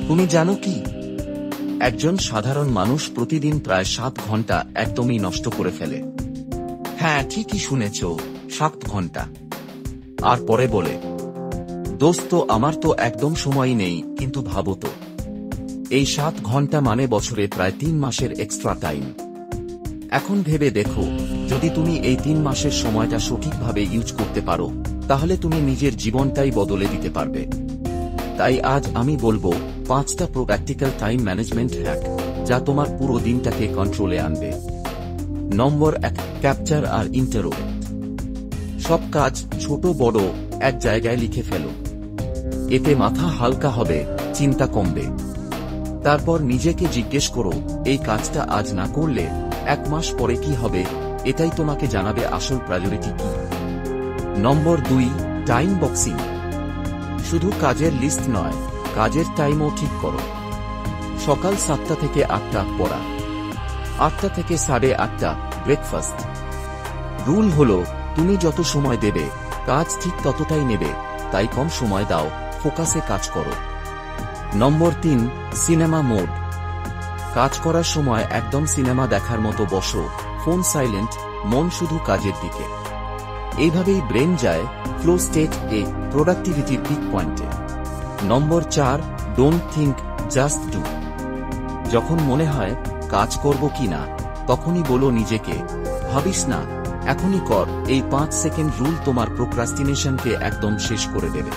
তুমি জানো কি, একজন সাধারণ মানুষ প্রতিদিন প্রায় 7 ঘন্টা একদমই নষ্ট করে ফেলে। হ্যাঁ, ঠিকই শুনেছ, 7 ঘন্টা। আর পরে বলে, দোস্ত আমার তো একদম সময়ই নেই। কিন্তু ভাবো তো, এই 7 ঘন্টা মানে বছরে প্রায় 3 মাসের এক্সট্রা টাইম। এখন ভেবে দেখো, যদি তুমি এই 3 মাসের সময়টা সঠিকভাবে ইউজ করতে পারো, তাহলে তুমি নিজের জীবনটাই বদলে দিতে পারবে। তাই আজ আমি বলবো 5টা প্র্যাকটিক্যাল টাইম ম্যানেজমেন্ট হ্যাক, যা তোমার পুরো দিনটাকে কন্ট্রোলে আনবে। নম্বর 1, ক্যাপচার আর ইন্টারোগেট। সব কাজ, ছোট বড়, এক জায়গায় লিখে ফেলো। এতে মাথা হালকা হবে, চিন্তা কমবে। তারপর নিজেকে জিজ্ঞেস করো, এই কাজটা আজ না করলে 1 মাস পরে কি হবে। এটাই তোমাকে জানাবে আসল প্রায়োরিটি কি। নম্বর 2, টাইম বক্সিং। শুধু কাজের লিস্ট নয়, কাজের টাইমও ঠিক করো। সকাল 7টা থেকে 8টা পড়া, 8টা থেকে 8:30 ব্রেকফাস্ট। রুল হলো, তুমি যত সময় দেবে, কাজ ঠিক ততটাই নেবে। তাই কম সময় দাও, ফোকাসে কাজ করো। নম্বর 3, সিনেমা মোড। কাজ করার সময় একদম সিনেমা দেখার মতো বসো, ফোন সাইলেন্ট, মন শুধু কাজের দিকে। এইভাবেই ব্রেন যায় ফ্লো স্টেট এ, প্রোডাক্টিভিটির পিক পয়েন্টে। নম্বর 4, ডোন্ট থিঙ্ক, জাস্ট ডু। যখন মনে হয় কাজ করব কি না, তখনই বলো নিজেকে, ভাবিস না, এখনই কর। এই 5 সেকেন্ড রুল তোমার প্রোক্রাস্টিনেশনকে একদম শেষ করে দেবে।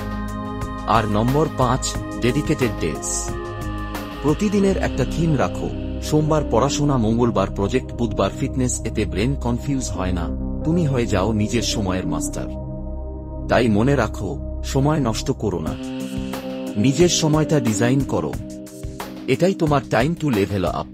আর নম্বর 5, ডেডিকেটেড ডেজ। প্রতিদিনের একটা থিম রাখো। সোমবার পড়াশোনা, মঙ্গলবার প্রজেক্ট, বুধবার ফিটনেস। এতে ব্রেন কনফিউজ হয় না, তুমি হয়ে যাও নিজের সময়ের মাস্টার। তাই মনে রাখো, সময় নষ্ট করো না, নিজের সময়টা ডিজাইন করো। এটাই তোমার টাইম টু লেভেল আপ।